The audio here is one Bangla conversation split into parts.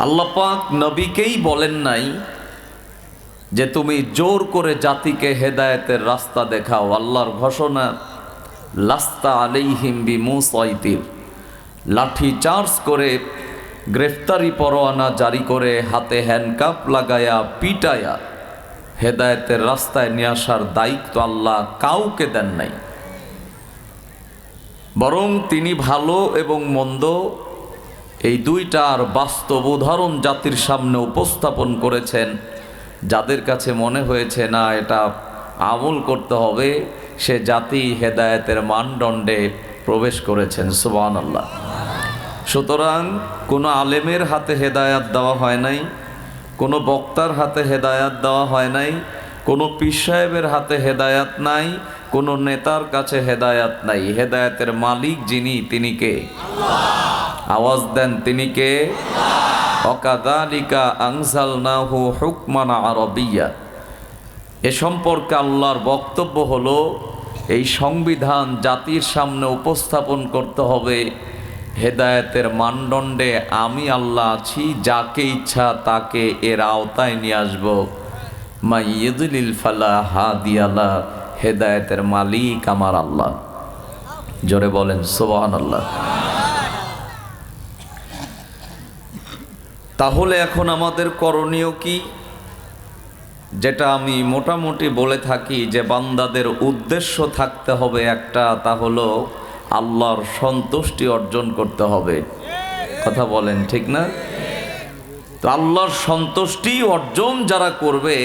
আল্লাহ পাক নবীকেই বলেন নাই যে তুমি জোর করে জাতিকে হেদায়েতের রাস্তা দেখাও। আল্লাহর ঘোষণা, লাস্তা আলাইহিম বিমুসাইতির, লাঠি চার্জ করে গ্রেফতারি পরোয়ানা জারি করে হাতে হ্যান্ডকাপ লাগায়া পিটায়া হেদায়েতের রাস্তায় নিয়ে আসার দায়িত্ব আল্লাহ কাউকে দেন নাই। বরং তিনি ভালো এবং মন্দ এই দুইটার বাস্তব উদাহরণ জাতির সামনে উপস্থাপন করেছেন। যাদের কাছে মনে হয়েছে না এটা আমল করতে হবে, সে জাতি হেদায়েতের মানদণ্ডে প্রবেশ করেছেন। সুবহানাল্লাহ। সুতরাং কোনো আলেমের হাতে হেদায়াত দেওয়া হয় নাই, কোনো বক্তার হাতে হেদায়াত দেওয়া হয় নাই, কোনো পীর সাহেবের হাতে হেদায়াত নাই, কোনো নেতার কাছে হেদায়াত নাই। হেদায়াতের মালিক যিনি, তিনি কে? আওয়াজ দেন, তিনি কে? ওয়াকাযালিকা আনজালনাহু হুকমান আরাবিয়্যা। এ সম্পর্কে আল্লাহর বক্তব্য হলো, এই সংবিধান জাতির সামনে উপস্থাপন করতে হবে হেদায়েতের মানদণ্ডে। আমি আল্লাহ আছি, যাকে ইচ্ছা তাকে এর আওতায় নিয়ে আসব। মাইয়ুদলিল ফালা হাদিয়া লা, হেদায়েতের মালিক আমার আল্লাহ। জোরে বলেন সুবহানাল্লাহ। তাহলে এখন আমাদের করণীয় কি? যেটা আমি মোটামুটি বলে থাকি যে বান্দাদের উদ্দেশ্য থাকতে হবে একটা, তা হলো আল্লাহর সন্তুষ্টি অর্জন করতে হবে। কথা বলেন, ঠিক না? তো আল্লাহর সন্তুষ্টি অর্জন যারা করবে,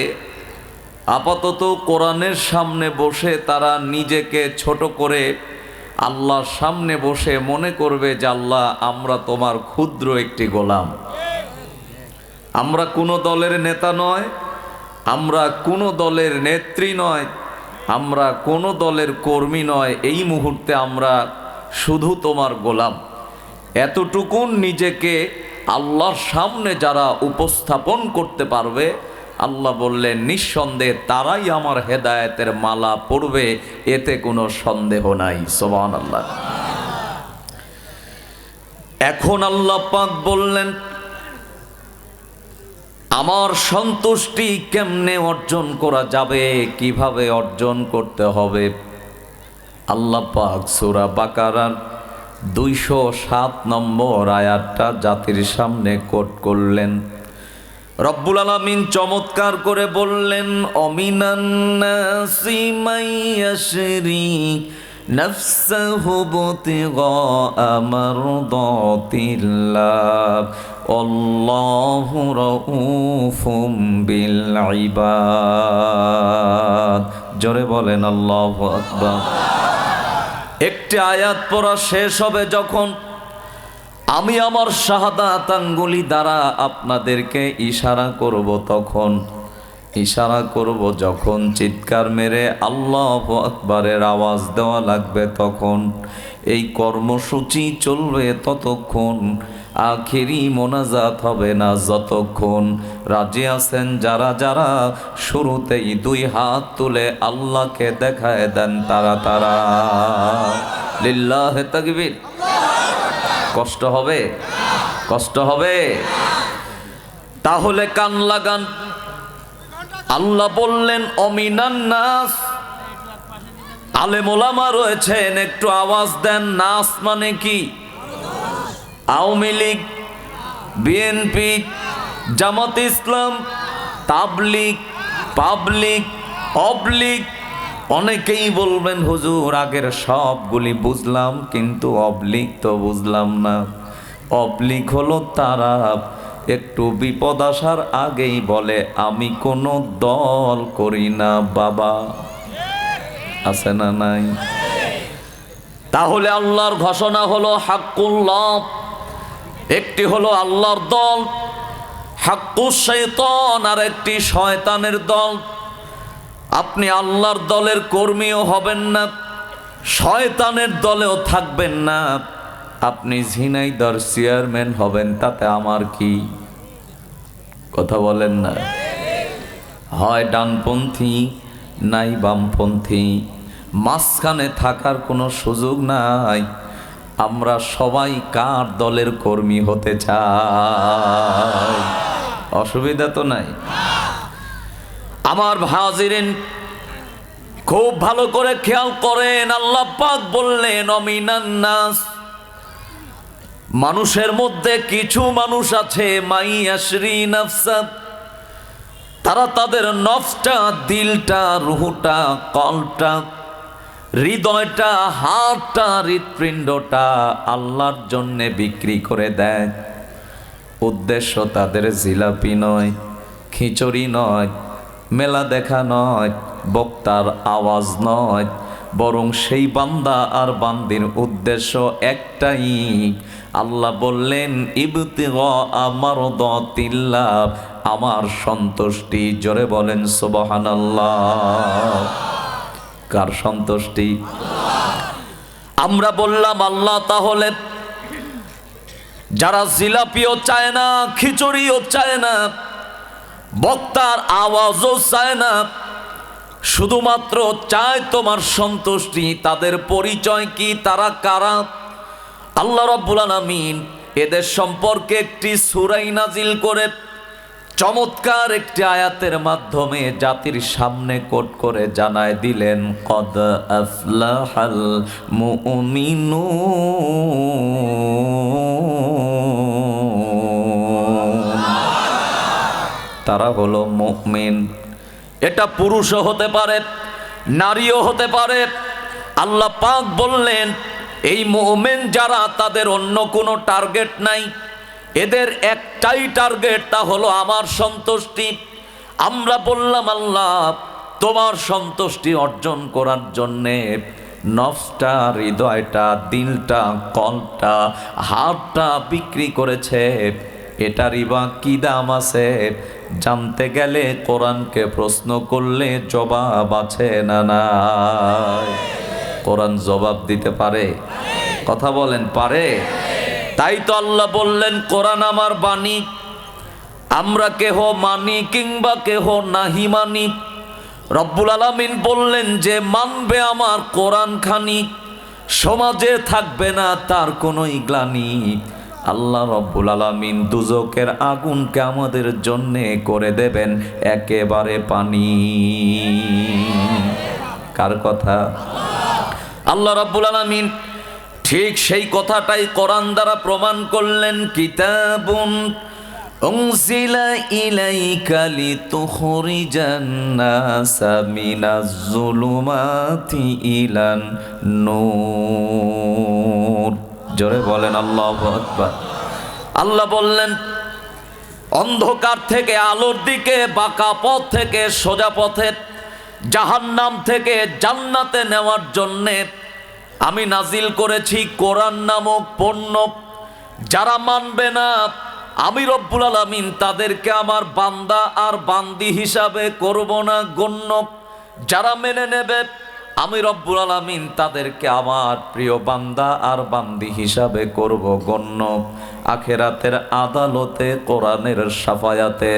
আপাতত কোরআনের সামনে বসে তারা নিজেকে ছোট করে আল্লাহর সামনে বসে মনে করবে যে আল্লাহ, আমরা তোমার ক্ষুদ্র একটি গোলাম। আমরা কোনো দলের নেতা নয়, আমরা কোনো দলের নেত্রী নয়, আমরা কোনো দলের কর্মী নয়। এই মুহূর্তে আমরা শুধু তোমার গোলাম। এতটুকুন নিজেকে আল্লাহর সামনে যারা উপস্থাপন করতে পারবে, আল্লাহ বললেন নিঃসন্দেহে তারাই আমার হেদায়েতের মালা পড়বে, এতে কোনো সন্দেহ নাই। সুবহানাল্লাহ। এখন আল্লাহ পাক বললেন, আমার সন্তুষ্টি কেমনে অর্জন করা যাবে, কিভাবে অর্জন করতে হবে? আল্লাহ পাক সূরা বাকারার 207 নম্বর আয়াতটা জাতির সামনে কোট করলেন। রব্বুল আলামিন চমৎকার করে বললেন, অমিনান নাসি মাইয়াশরি নাফসাহু বুতিগা মারদাতিল্লাহ আল্লাহু রাউফুম বিল ইবাদ। জোরে বলেন আল্লাহু আকবার। একটি আয়াত পড়া শেষ হবে যখন, আমি আমার শাহাদাত আঙ্গুলি দ্বারা আপনাদেরকে ইশারা করব, তখন ইশারা করব যখন চিৎকার মেরে আল্লাহু আকবারের আওয়াজ দেওয়া লাগবে, তখন এই কর্মসূচি চলবে ততক্ষণ। আখেরি মোনাজাত হবে না যতক্ষণ। রাজি আছেন যারা যারা শুরুতেই 2 হাত তুলে আল্লাহকে দেখায় দেন তারা তারা। লিল্লাহে তাকবীর। কষ্ট হবে? কষ্ট হবে? তাহলে কান লাগান। আল্লাহ বললেন অমিনান নাস। আলেম ওলামা রয়েছেন, একটু আওয়াজ দেন। নাস মানে কি? আওয়ামী লীগ, বিএনপি, জামাত ইসলাম, তাবলীগ, পাবলিক, অবলিগ। অনেকেই বলবেন হুজুর আগের সবগুলি বুঝলাম, কিন্তু অবলিগ তো বুঝলাম না। অবলিগ হলো তারা একটু বিপদ আসার আগেই বলে আমি কোনো দল করি না বাবা। আছে না নাই? তাহলে আল্লাহর ঘোষণা হলো হাক্কুল্লাহ, একটি হলো আল্লাহর দল, হাক্কুশ শাইতান আর একটি শয়তানের দল। আপনি আল্লাহর দলের কর্মীও হবেন না, শয়তানের দলেও থাকবেন না। আপনি ঝিনাইদহ চেয়ারম্যান হবেন, তাতে আমার কি? কথা বলেন না। হয় ডানপন্থী নাই বামপন্থী, মাঝখানে থাকার কোনো সুযোগ নাই। আমরা সবাই কার দলের কর্মী হতে চাই? অসুবিধা তো নাই। আমার হাজিরিন, খুব ভালো করে খেয়াল করেন, আল্লাহ পাক বললেন অমিনান নাস, মানুষের মধ্যে কিছু মানুষ আছে মাইয়াশরি নাফসা, তারা তাদের নফসটা, দিলটা, রুহটা, কলটা, হৃদয়টা, হাতটা, হৃৎপিণ্ডটা আল্লাহর জন্য বিক্রি করে দেয়। উদ্দেশ্য তাদের জিলাপি নয়, খিচুড়ি নয়, মেলা দেখা নয়, বক্তার আওয়াজ নয়, বরং সেই বান্দা আর বান্দির উদ্দেশ্য একটাই। আল্লাহ বললেন ইবতিগা মারদাতিল্লাহ, আমার সন্তুষ্টি। জোরে বলেন সুবহানাল্লাহ। কার সন্তুষ্টি? আমরা বললাম আল্লাহ। তাহলে যারা জিলাপিও চায় না, খিচুড়িও চায় না, বক্তার আওয়াজও চায় না, শুধুমাত্র চায় তোমার সন্তুষ্টি, তাদের পরিচয় কি? তারা কারা? আল্লাহ রাব্বুল আলামিন এদের সম্পর্কে একটি সূরা নাজিল করে চমৎকার একটি আয়াতের মাধ্যমে জাতির সামনে কোট করে জানায় দিলেন, কদ আফলাহাল মুমিনুন, তারা হলো মুমিন। এটা পুরুষও হতে পারে, নারীও হতে পারে। আল্লাহ পাক বললেন এই মুমিন যারা, তাদের অন্য কোনো টার্গেট নাই, এদের একটাই টার্গেট, তা হলো আমার সন্তুষ্টি। আমরা বললাম আল্লাহ, তোমার সন্তুষ্টি অর্জন করার জন্যে নফসটা, হৃদয়টা, দিলটা, কলটা, হাতটা বিক্রি করেছে। এটারই বা কি দাম আছে? জানতে গেলে কোরআনকে প্রশ্ন করলে জবাব আছে না নাই? কোরআন জবাব দিতে পারে? কথা বলেন, পারে? তাই তো আল্লাহ বললেন কোরআন আমার বাণী, আমরা কেহ মানি কিংবা কেহ নাহি মানি। রব্বুল আলামিন বললেন যে মানবে আমার কোরআন খানি, সমাজে থাকবে না তার কোনো গ্লানি। আল্লাহ রব্বুল আলামিন দুজকের আগুনকে আমাদের জন্যে করে দেবেন একেবারে পানি। কার কথা? আল্লাহ রব্বুল আলামিন ঠিক সেই কথাটাই কোরআন দ্বারা প্রমাণ করলেন। কিতাবুন উনজিলা ইলাইকা লিতুখরিজান নাসা মিনাজ যুলুমাতি ইলান নূর। জোরে বলেন আল্লাহু আকবার। আল্লাহ বললেন অন্ধকার থেকে আলোর দিকে, বাঁকা পথ থেকে সোজা পথে, জাহান্নাম থেকে জান্নাতে নেওয়ার জন্যে আমি নাজিল করেছি কোরআন নামক পণ্য। যারা মানবে না আমি রব্বুল আলামিন তাদেরকে আমার বান্দা আর বান্দি হিসাবে করব না গণ্য। যারা মেনে নেবে আমি রব্বুল আলামিন তাদেরকে আমার প্রিয় বান্দা আর বান্দি হিসাবে করব গণ্য। আখেরাতের আদালতে কোরআনের শাফায়াতে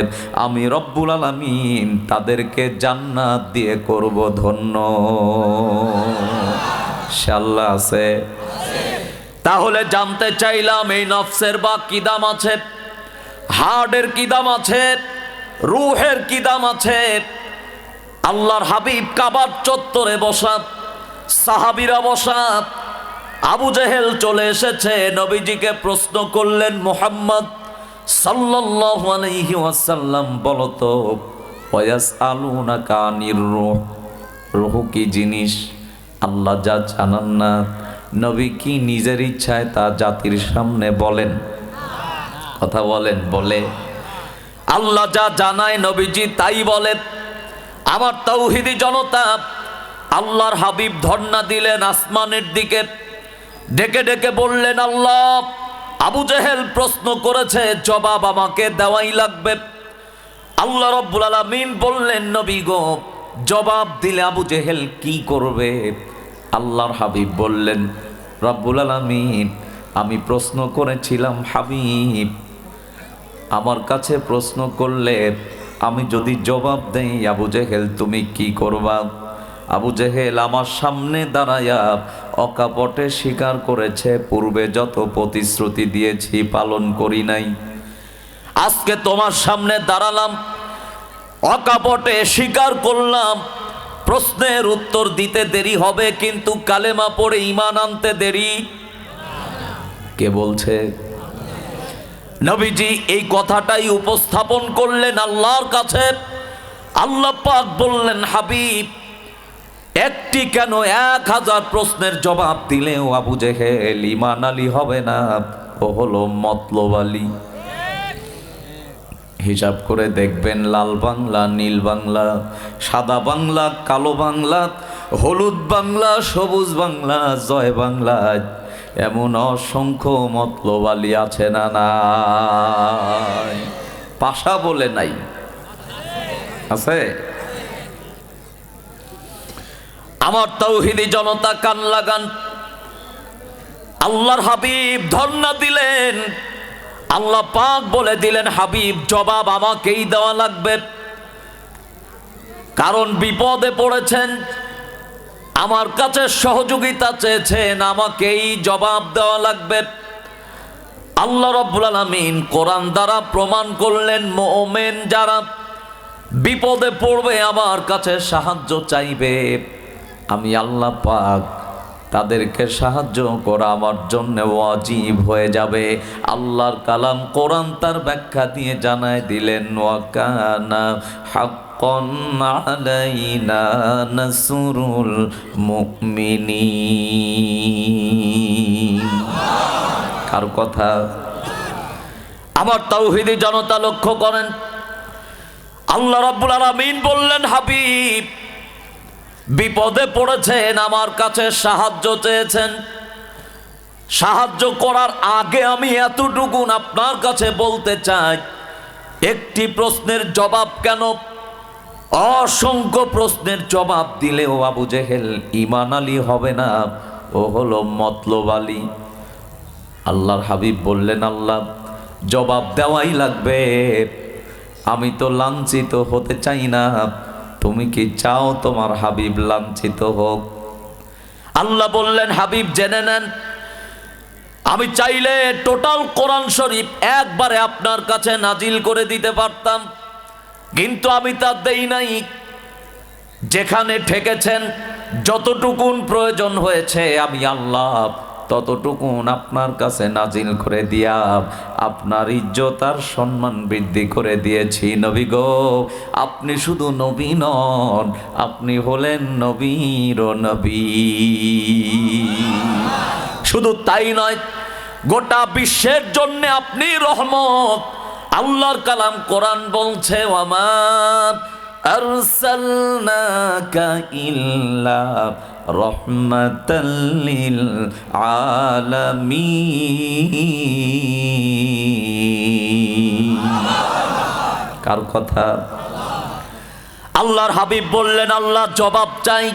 আমি রব্বুল আলামিন তাদেরকে জান্নাত দিয়ে করব ধন্য। ইনশাআল্লাহ আছে। তাহলে জানতে চাইলাম এই নফসের বা কি দাম আছে, হার্টের কি দাম আছে, রুহের কি দাম আছে? আল্লাহর হাবিব কাবার চত্বরে বসা, সাহাবীরা বসা, আবু জেহেল চলে এসেছে, নবীজিকে প্রশ্ন করলেন, মুহাম্মদ সাল্লাল্লাহু আলাইহি ওয়াসাল্লাম বলো তো, ওয়াসআলুনাকা আনির রূহ, রূহ কি জিনিস? আল্লাহ যা জানান না, নবী কি নিজের ইচ্ছায় তা জাতির সামনে বলেন? কথা বলেন, বলে? আল্লাহ যা জানায় নবীজি তাই বলে। আমার তাওহীদি জনতা, আল্লাহর হাবিব ধর্ণা দিলেন আসমানের দিকে, ডেকে ডেকে বললেন, আল্লাহ আবু জেহেল প্রশ্ন করেছে, জবাব আমাকে দেওয়াই লাগবে। আল্লাহ রব্বুল আলামিন বললেন, নবী গো, জবাব দিলে আবু জেহেল কি করবে? আল্লাহর হাবিব বললেন, রব্বুল আলামিন আমি প্রশ্ন করেছিলাম, হাবিব আমার কাছে প্রশ্ন করলে আমি যদি জবাব দেই, আবু জেহেল তুমি কি করবা? আবু জেহেল আমার সামনে দাঁড়ায়া অকাপটে স্বীকার করেছে, পূর্বে যত প্রতিশ্রুতি দিয়েছি পালন করি নাই। আজকে তোমার সামনে দাঁড়ালাম, অকাপটে স্বীকার করলাম প্রশ্নের উত্তর দিতে দেরি হবে, কিন্তু কালেমা পড়ে ঈমান আনতে দেরি। কে বলছে? নবীজি এই কথাটাই উপস্থাপন করলেন আল্লাহর কাছে। আল্লাহ পাক বললেন, হাবিব, একটি কেন 1000 প্রশ্নের জবাব দিলেও আবু জেহেল ঈমান আলী হবে না, ও হলো মতলব আলী। হিসাব করে দেখবেন, লাল বাংলা, নীল বাংলা, সাদা বাংলা, কালো বাংলা, হলুদ বাংলা, সবুজ বাংলা, জয় বাংলা, এমন অসংখ্য মতলব আলী আছে না নাই? পাশা বলে নাই, আছে? আমার তাওহীদি জনতা কান লাগান, আল্লাহর হাবিব ধর্ণা দিলেন। আল্লাহ পাক বলে দিলেন, হাবিব জবাব আমাকেই দেওয়া লাগবে, কারণ বিপদে পড়েছেন, আমার কাছে সহযোগিতা চেয়েছেন, আমাকেই জবাব দেওয়া লাগবে। আল্লাহ রাব্বুল আলামিন কোরআন দ্বারা প্রমাণ করলেন, মুমিন যারা বিপদে পড়বে, আমার কাছে সাহায্য চাইবে, আমি আল্লাহ পাক তাদেরকে সাহায্য করা আমার জন্য ওয়াজিব হয়ে যাবে। আল্লাহর কালাম কোরআন তার ব্যাখ্যা দিয়ে জানায় দিলেন, ওয়া কানা হাক্কান আলাইনা নাসরুল মুমিনিন। কার কথা? আমার তাওহীদি জনতা লক্ষ্য করেন, আল্লাহ রাব্বুল আলামিন বললেন, হাবিব বিপদে পড়েছেন, আমার কাছে সাহায্য চেয়েছেন, সাহায্য করার আগে আমি এতটুকু আপনার কাছে বলতে চাই, একটি প্রশ্নের জবাব কেন, অসংখ্য প্রশ্নের জবাব দিলেও আবু জেহেল ঈমান আলী হবে না, ও হলো মতলব আলী। আল্লাহর হাবিব বললেন, আল্লাহ জবাব দেওয়াই লাগবে, আমি তো লাঞ্ছিত হতে চাই না, তুমি কি চাও তোমার হাবিব লাঞ্ছিত হোক? আল্লাহ বললেন, হাবিব জেনে নেন, আমি চাইলে টোটাল কোরআন শরীফ একবারে আপনার কাছে নাজিল করে দিতে পারতাম, কিন্তু আমি তা দেই নাই। যেখানে ঠেকেছেন, যতটুকুন প্রয়োজন হয়েছে, আমি আল্লাহ ততটুকুন আপনার কাছে নাজিল করে দিয়া আপনার ইজ্জত আর সম্মান বৃদ্ধি করে দিয়েছি। নবী গো, আপনি শুধু নবী নন, আপনি হলেন নবীর নবী। শুধু তাই নয়, গোটা বিশ্বের জন্য আপনি রহমত। আল্লাহর কালাম কোরআন বলছে, ওয়ামা আরসালনাকা ইল্লা রাহমাতাল লিল আলামিন। কার কথা? আল্লাহর হাবিব বললেন, আল্লাহ জবাব চাই।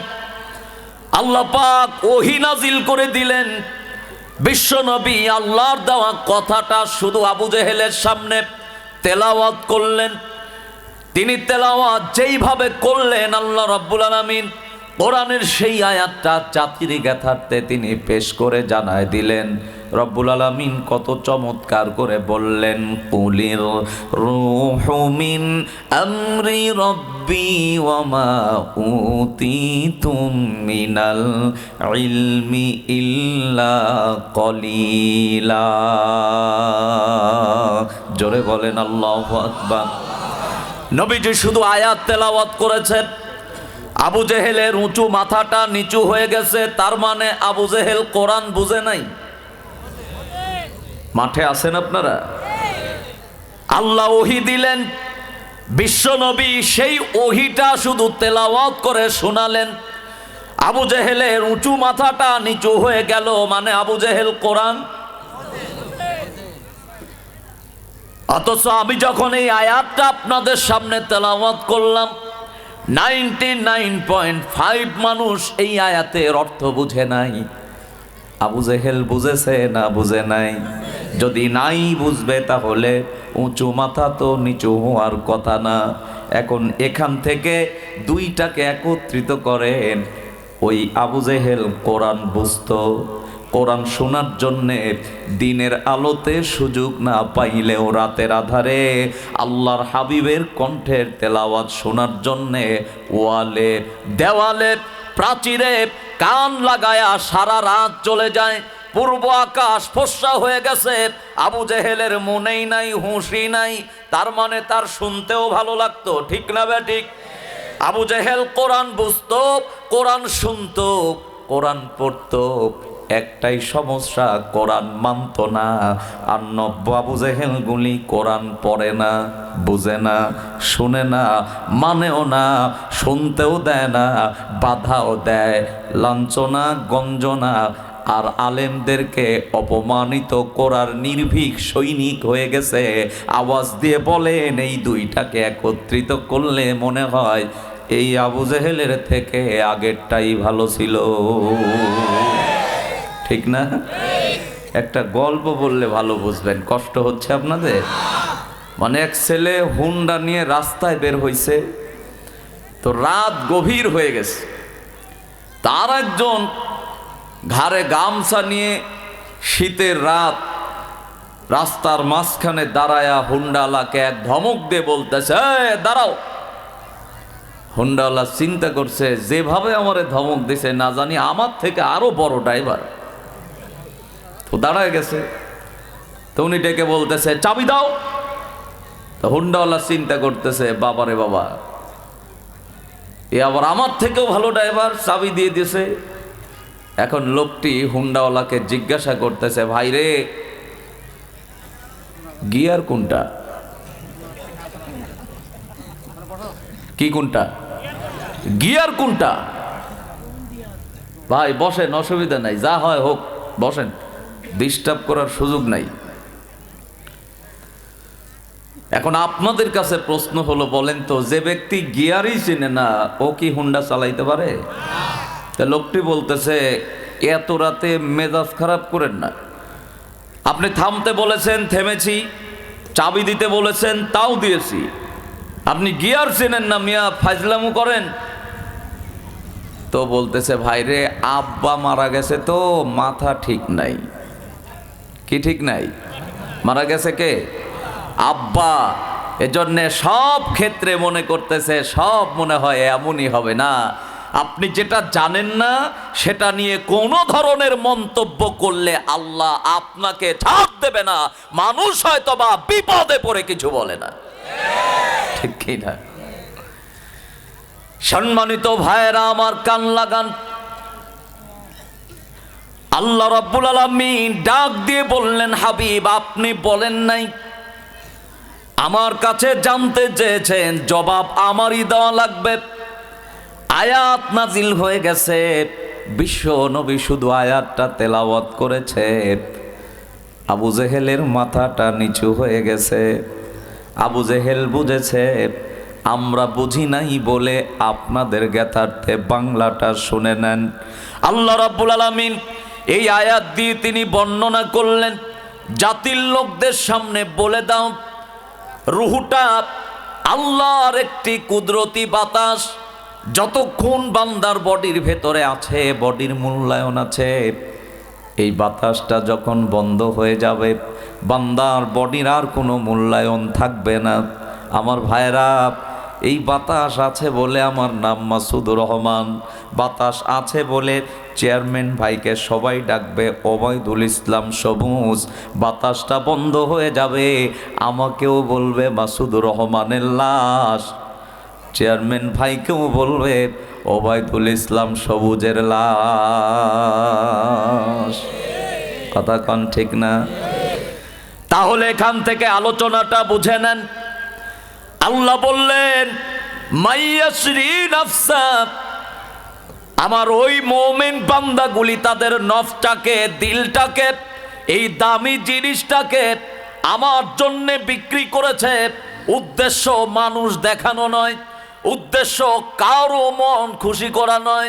আল্লাহ পাক ওহী নাজিল করে দিলেন, বিশ্ব নবী আল্লাহর দেওয়া কথাটা শুধু আবু জেহেলের সামনে তেলাওয়াত করলেন। তিনি তেলাওয়াত যেইভাবে করলেন, আল্লাহ রাব্বুল আলামিন কোরআনের সেই আয়াতটা জাতির জ্ঞাতার্থে তিনি পেশ করে জানায় দিলেন। রব্বুল আলামিন কত চমৎকার করে বললেন, কুলির রূহু মিন আমরি রব্বি ওয়া মা উতিতুম মিনাল ইলমি ইল্লা কলিলা। জোরে বলেন আল্লাহু আকবার। নবীজি শুধু আয়াত তেলাওয়াত করেছেন, আবু জেহেলের উঁচু মাথাটা নিচু হয়ে গেছে, তার মানে আবু জেহেল কোরআন বুঝে নাই। মাঠে আছেন আপনারা? আল্লাহ ওহী দিলেন, বিশ্ব নবী সেই ওহীটা শুধু তেলাওয়াত করে শোনালেন, আবু জেহেলের উঁচু মাথাটা নিচু হয়ে গেল, মানে আবু জেহেল কোরআন। অথচ আমি যখন এই আয়াতটা আপনাদের সামনে তেলাওয়াত করলাম, 99.5 মানুষ এই আয়াতের অর্থ বুঝে নাই। আবু জেহেল বুঝেছে না বুঝে নাই? যদি নাই বুঝবে তাহলে উঁচু মাথা তো নিচু হওয়ার কথা না। এখন এখান থেকে দুইটাকে একত্রিত করেন, ওই আবু জেহেল কোরআন বুঝতো, কোরআন শোনার জন্যে দিনের আলোতে সুযোগ না পাইলেও রাতের আধারে আল্লাহর হাবিবের কণ্ঠের তেলাওয়াত শোনার জন্যে ওয়ালে দেওয়ালে প্রাচীরে কান লাগায়া সারা রাত চলে যায়। পূর্ব আকাশ ফর্সা হয়ে গেছে, আবু জেহেলের মনেই নাই, হুঁশই নাই, তার মানে তার শুনতেও ভালো লাগতো, ঠিক না বেঠিক? আবু জেহেল কোরআন বুঝতো, কোরআন শুনতো, কোরআন পড়তো, একটাই সমস্যা, কোরআন মানত না। আর নব্য আবু জেহেল গুলি কোরআন পড়ে না, বুঝে না, শুনে না, মানেও না, শুনতেও দেয় না, বাধাও দেয়, লাঞ্ছনা গঞ্জনা আর আলেমদেরকে অপমানিত করার নির্ভীক সৈনিক হয়ে গেছে। আওয়াজ দিয়ে বলেন, এই দুইটাকে একত্রিত করলে মনে হয় এই আবু জেহেলের থেকে আগেরটাই ভালো ছিল, ঠিক না? একটা গল্প বললে ভালো বুঝবেন, কষ্ট হচ্ছে আপনাদের? মানে এক ছেলে হুন্ডা নিয়ে রাস্তায় বের হইছে, তো রাত গভীর হয়ে গেছে, তার একজন ঘাড়ে গামছা নিয়ে শীতের রাত রাস্তার মাঝখানে দাঁড়ায়া হুন্ডাওয়ালাকে এক ধমক দিয়ে বলতেছে, দাঁড়াও। হুন্ডাওয়ালা চিন্তা করছে, যেভাবে আমারে ধমক দিছে না জানি আমার থেকে আরো বড় ড্রাইভার, তো দাঁড়ায় গেছে। তো উনি ডেকে বলতেছে, চাবি দাও। তো হুন্ডাওয়ালা চিন্তা করতেছে, বাবারে বাবা, এ আবার আমার থেকেও ভালো ড্রাইভার, চাবি দিয়ে দিয়েছে। এখন লোকটি হুন্ডাওয়ালাকে জিজ্ঞাসা করতেছে, ভাই রে, গিয়ার কোনটা? কি কোনটা? গিয়ার কোনটা? ভাই বসেন, অসুবিধা নাই, যা হয় হোক, বসেন, ডিস্টার্ব করার সুযোগ নাই। এখন আপনাদের কাছে প্রশ্ন হলো, বলেন তো, যে ব্যক্তি গিয়ারই চিনে না ও কি হুন্ডা চালাইতে পারে? তা লোকটি বলতেছে, এত রাতে মেজাজ খারাপ করেন না, আপনি থামতে বলেছেন থেমেছি, চাবি দিতে বলেছেন তাও দিয়েছি, আপনি গিয়ার চেনেন না মিয়া, ফাজলামু করেন। তো বলতেছে, ভাই রে, আব্বা মারা গেছে তো মাথা ঠিক নাই। কি ঠিক নাই? মারা গেছে কে? আব্বা। এজন্যে সব ক্ষেত্রে মনে করতেছে সব মনে হয় এমনই হবে। না, আপনি যেটা জানেন না সেটা নিয়ে কোনো ধরনের মন্তব্য করলে আল্লাহ আপনাকে ছাড় দেবে না। মানুষ হয়তো বা বিপদে পড়ে কিছু বলে না, ঠিক কি না? সম্মানিত ভাইয়েরা আমার, কান লাগান। আল্লাহ রাব্বুল আলামিন ডাক দিয়ে বললেন, হাবিব আপনি বলেন নাই, আমার কাছে জানতে চেয়েছেন, জবাব আমারই দেওয়া লাগবে। আয়াত নাজিল হয়ে গেছে, বিশ্ব নবী শুধু আয়াতটা তেলাওয়াত করেছে, আবু জেহেলের মাথাটা নিচু হয়ে গেছে। আবু জেহেল বুঝেছে আমরা বুঝি নাই বলে আপনাদের জ্ঞাতার্থে বাংলাটা শুনে নেন। আল্লাহ রাব্বুল আলামিন এই আয়াত দিয়ে তিনি বর্ণনা করলেন, জাতির লোকদের সামনে বলে দাও, রুহুটা আল্লাহর একটি কুদরতি বাতাস, যতক্ষণ বান্দার বডির ভেতরে আছে, বডির মূল্যায়ন আছে, এই বাতাসটা যখন বন্ধ হয়ে যাবে, বান্দার বডির আর কোনো মূল্যায়ন থাকবে না। আমার ভাইরা, এই বাতাস আছে বলে আমার নাম মাসুদুর রহমান, বাতাস আছে বলে চেয়ারম্যান ভাইকে সবাই ডাকবে ওবায়দুল ইসলাম সবুজ। বাতাসটা বন্ধ হয়ে যাবে, আমাকেও বলবে মাসুদুর রহমানের লাশ, চেয়ারম্যান ভাইকেও বলবে ওবায়দুল ইসলাম সবুজের লাশ। কথা কন ঠিক না? তাহলে এখান থেকে আলোচনাটা বুঝে নেন। আল্লাহ বললেন, মাইয়াসরি নাফসা, আমার ওই মুমিন বান্দাগুলি তাদের নফসটাকে, দিলটাকে, এই দামি জিনিসটাকে আমার জন্য বিক্রি করেছে। উদ্দেশ্য মানুষ দেখানো নয়, উদ্দেশ্য কারো মন খুশি করা নয়।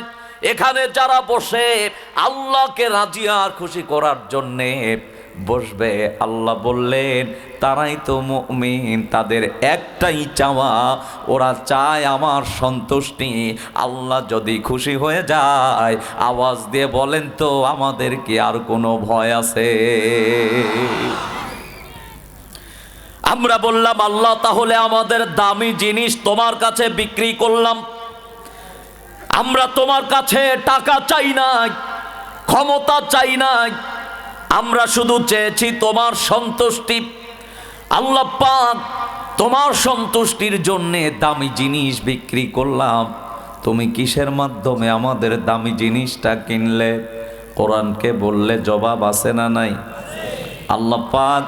এখানে যারা বসে আল্লাহকে রাজি আর খুশি করার জন্যে বসবে। আল্লাহ বললেন তারাই তো মুমিন, তাদের একটাই চাওয়া, ওরা চায় আমার সন্তুষ্টি। আল্লাহ যদি খুশি হয়ে যায়, আওয়াজ দিয়ে বলেন তো আমাদের কি আর কোনো ভয় আছে? আমরা বললাম আল্লাহ তাহলে আমাদের দামি জিনিস তোমার কাছে বিক্রি করলাম, আমরা তোমার কাছে টাকা চাই নাই, ক্ষমতা চাই নাই, আমরা শুধু চেয়েছি তোমার সন্তুষ্টি। আল্লাহ পাক তোমার সন্তুষ্টির জন্যে দামি জিনিস বিক্রি করলাম, তুমি কিসের মাধ্যমে আমাদের দামি জিনিসটা কিনলে? কোরআনকে বললে জবাব আছে না নাই? আল্লাহ পাক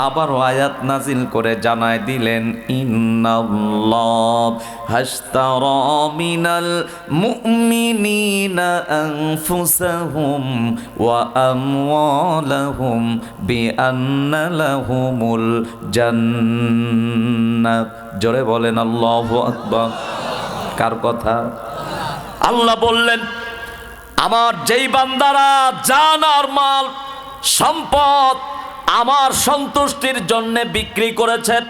আবার আয়াত নাজিল করে জানায় দিলেন, ইন্নাল্লাহ হাশতারা মিনাল মুমিনিনা আনফুসাহুম ওয়া আমওয়ালাহুম বিআন্না লাহুমুল জান্নাত। জোরে বলেন আল্লাহু আকবার। কার কথা? আল্লাহ বললেন আমার যেই বান্দারা জান আর মাল সম্পদ আমার সন্তুষ্টির জন্য বিক্রি করেছেন,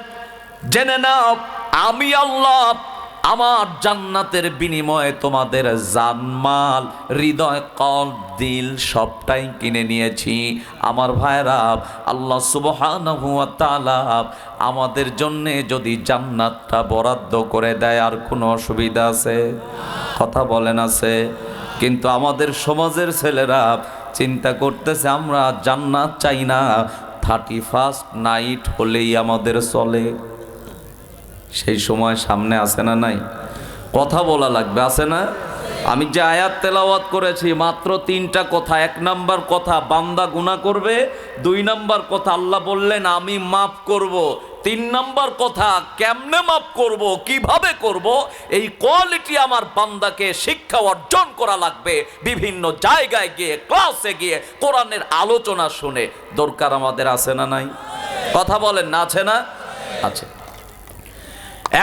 জেনে নাও আমি আল্লাহ আমার জান্নাতের বিনিময়ে তোমাদের জানমাল, হৃদয়, কল্ব, দিল সবটাই কিনে নিয়েছি। আমার ভাইরা, আল্লাহ সুবহানাহু ওয়া তাআলা আমাদের জন্য যদি জান্নাতটা বরাদ্দ করে দেয় আর কোনো অসুবিধা আছে? কথা বলেন আছে? কিন্তু আমাদের সমাজের ছেলেরা চিন্তা করতেছে আমরা জান্নাত চাই না, 31st নাইট হলেই আমাদের চলে। সেই সময় সামনে আসে না নাই? কথা বলা লাগবে, আছে না? আমি যে আয়াত তেলাওয়াত করেছি মাত্র 3টা কথা। 1 নাম্বার কথা বান্দা গুনাহ করবে, 2 নাম্বার কথা আল্লাহ বললেন আমি মাফ করব, 3 নাম্বার কথা কেমনে মাফ করব, কিভাবে করব, এই কোয়ালিটি আমার বান্দাকে শিক্ষা অর্জন করা লাগবে। বিভিন্ন জায়গায় গিয়ে, ক্লাসে গিয়ে কোরআনের আলোচনা শুনে। দরকার আমাদের আছে না নাই? কথা বলেন না, আছে না? আছে।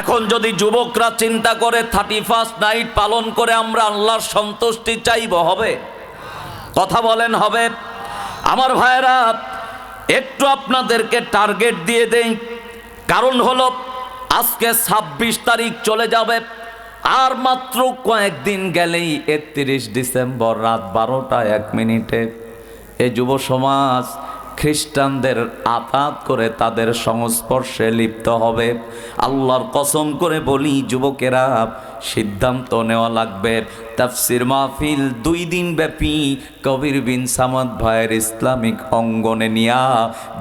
এখন যদি যুবকরা চিন্তা করে 31st নাইট পালন করে আমরা আল্লাহর সন্তুষ্টি চাইব, হবে? কথা বলেন হবে? আমার ভাইরা, একটু আপনাদেরকে টার্গেট দিয়ে দেই। কারণ হলো আজকে 26 তারিখ চলে যাবে, আর মাত্র কয়েকদিন গেলেই 31 ডিসেম্বর রাত 12টা 1 মিনিটে এই যুব সমাজ খ্রিস্টানদের আঘাত করে তাদের সংস্পর্শে লিপ্ত হবে। আল্লাহর কসম করে বলি যুবকেরা, সিদ্ধান্ত নেওয়া লাগবে। তাফসির মাহফিল 2 দিন ব্যাপী কবির বিন সামাদ ভাইয়ের ইসলামিক অঙ্গনে নিয়া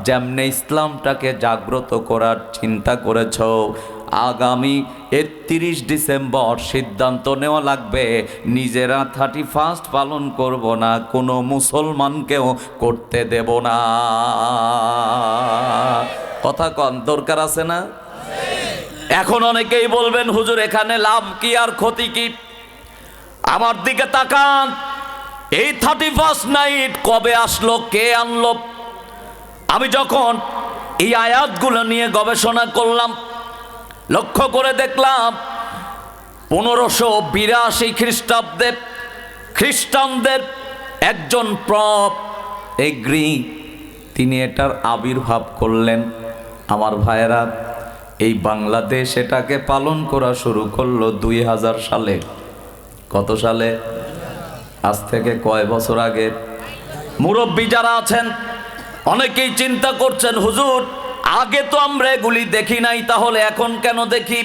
যেমনে ইসলামটাকে জাগ্রত করার চিন্তা করেছ, আগামী 31 ডিসেম্বর সিদ্ধান্ত নেওয়া লাগবে নিজেরা 31st পালন করব না, কোনো মুসলমানকেও করতে দেব না। কথা কন, দরকার আছে না? এখন অনেকেই বলবেন হুজুর এখানে লাভ কি আর ক্ষতি কি? আমার দিকে তাকান, এই 31st নাইট কবে আসলো, কে আনলো? আমি যখন এই আয়াতগুলো নিয়ে গবেষণা করলাম, লক্ষ্য করে দেখলাম 1582 খ্রিস্টাব্দে খ্রিস্টানদের একজন প্রপ এগ্রি তিনি এটার আবির্ভাব করলেন। আমার ভাইয়েরা, এই বাংলাদেশ এটাকে পালন করা শুরু করলো 2000 সালে। কত সালে? আজ থেকে কয় বছর আগে? মুরব্বী যারা আছেন অনেকেই চিন্তা করছেন হুজুর আগে তো আমরা এগুলি দেখি নাই, তাহলে এখন কেন দেখি?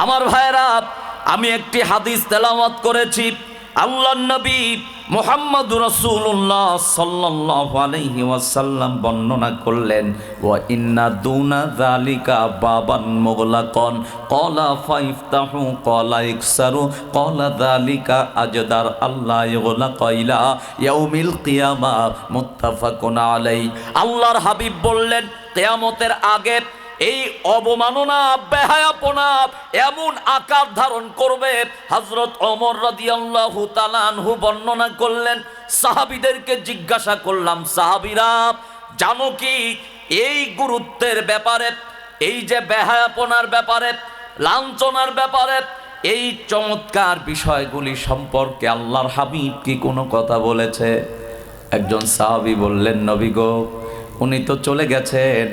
আমার ভাইরা, আমি একটি হাদিস তেলাওয়াত করেছি। আল্লাহর নবী মুহাম্মদুর রাসূলুল্লাহ সাল্লাল্লাহু আলাইহি ওয়াসাল্লাম বর্ণনা করলেন, ওয়া ইন্না দুনা যালিকা বাবান মুগলাকান ক্বালা ফাইফতাহু ক্বালা ইকসারু ক্বালা যালিকা আজদার আল্লাহ ইগলাকা ইলা ইয়াউমিল কিয়ামা মুত্তাফাকুন আলাইহি। আল্লাহর হাবিব বললেন কিয়ামতের আগে এই অবমাননা, বেহায়াপনা এমন আকার ধারণ করবে। হযরত ওমর রাদিয়াল্লাহু তাআলা আনহু বর্ণনা করলেন, সাহাবীদেরকে জিজ্ঞাসা করলাম, সাহাবীরা জানো কি এই গুরুত্বের ব্যাপারে, এই যে বেহায়াপনার ব্যাপারে, লাঞ্ছনার ব্যাপারে, এই চমৎকার বিষয়গুলি সম্পর্কে আল্লাহর হাবিব কি কোনো কথা বলেছে? একজন সাহাবী বললেন, নবী গো, উনি তো চলে গেছেন,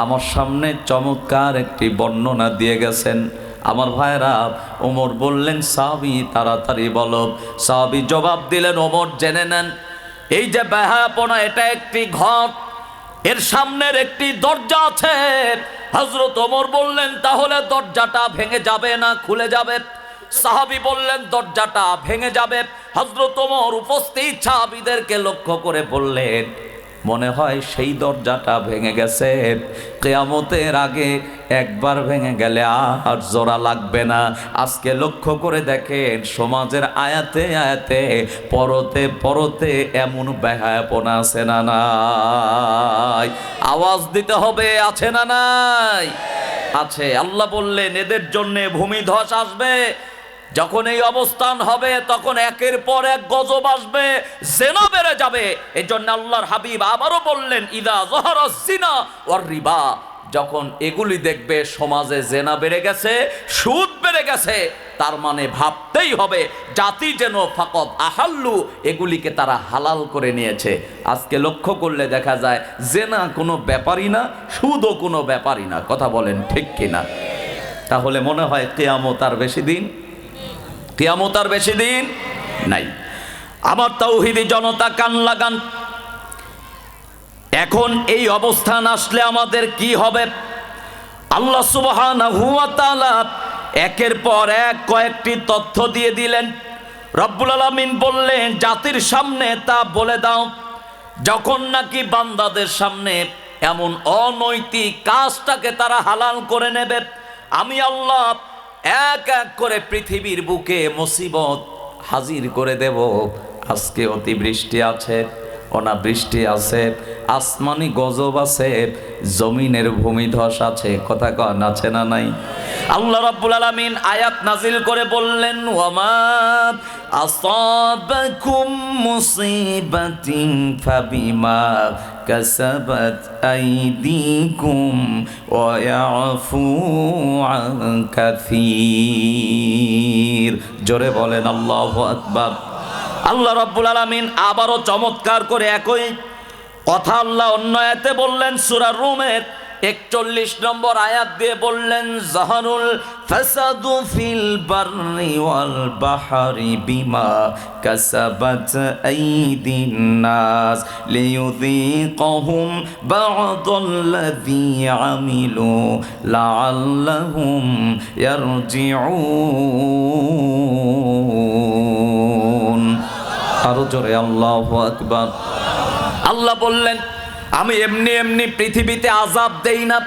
আমার সামনে চমৎকার একটি বর্ণনা দিয়ে গেছেন। আমার ভাইরা, ওমর বললেন সাহাবী তাড়াতাড়ি বলো। সাহাবী জবাব দিলেন, ওমর জেনে নেন, এই যে বেহায়াপনা, এটা একটি ঘর, এর সামনের একটি দরজা আছে। হযরত ওমর বললেন, তাহলে দরজাটা ভেঙে যাবে না খুলে যাবে? সাহাবী বললেন, দরজাটা ভেঙে যাবে। হযরত ওমর উপস্থিত সাহাবীদেরকে লক্ষ্য করে বললেন, মনে হয় সেই দরজাটা ভেঙে গেছে, কিয়ামতের আগে একবার ভেঙে গেলে আর জোড়া লাগবে না। আজকে লক্ষ্য করে দেখেন, সমাজের আয়াতে আয়াতে পরতে পরতে এমন বেহায়াপনা আছে না নাই? আওয়াজ দিতে হবে, আছে না নাই? আছে। আল্লাহ বললেন, এদের জন্য ভূমিধস আসবে। যখন এই অবস্থান হবে, তখন একের পর এক গজব আসবে, জিনা বেড়ে যাবে। এই জন্য আল্লাহর হাবিব আবারও বললেন, ইদা যহারা জিনা ওয়ার রিবা, যখন এগুলি দেখবে সমাজে জিনা বেড়ে গেছে, সুদ বেড়ে গেছে, তার মানে ভাবতেই হবে জাতি যেন ফাকদ আহাল্লু, এগুলিকে তারা হালাল করে নিয়েছে। আজকে লক্ষ্য করলে দেখা যায় জিনা কোনো ব্যাপারই না, সুদও কোনো ব্যাপারই না। কথা বলেন ঠিক কিনা? তাহলে মনে হয় কিয়ামত আর বেশি দিন, কিয়ামত আর বেশি দিন নাই। আমার তাওহীদি জনতা, কান লাগান। এখন এই অবস্থান আসলে আমাদের কি হবে? আল্লাহ সুবহানাহু ওয়া তাআলা একের পর এক কয়েকটি তথ্য দিয়ে দিলেন। রব্বুল আলামিন বললেন, জাতির সামনে তা বলে দাও, যখন নাকি বান্দাদের সামনে এমন অনৈতিক কাজটাকে তারা হালাল করে নেবে, আমি আল্লাহ এক এক করে পৃথিবীর বুকে মুসিবত হাজির করে দেব। আজকে অতিবৃষ্টি আছে, অনাবৃষ্টি আছে, আসমানি গজব আছে, জমিনের ভূমিধস আছে। কথা কন, আছে না নাই? আল্লাহ রাব্বুল আলামিন আয়াত নাজিল করে বললেন, ওয়ামা আসাবাকুম মুসিবাতিন ফাবিমা কাসাবাত আইদিকুম ওয়া ইয়াফু আন কাসীর। জোরে বলেন আল্লাহু আকবার। আল্লাহ রাব্বুল আলামিন আবারও চমৎকার করে একই কথা আল্লাহ অন্য আয়াতে বললেন, সূরা রুমের 41 নম্বর আয়াত দিয়ে বললেন, জাহারুল ফাসাদু ফিল বাররি ওয়াল বাহরি বিমা কাসাবাত আইদিন নাস লিয়ুযীকাহুম বা'দাল্লাযী আমিলু লাআল্লাহুম ইয়ারজিউন। আরো জোরে আল্লাহু আকবার। আল্লাহ বললেন, আমি এমনি এমনি পৃথিবীতে আযাব দেই না,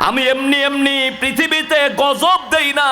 আমি এমনি এমনি পৃথিবীতে গজব দেই না।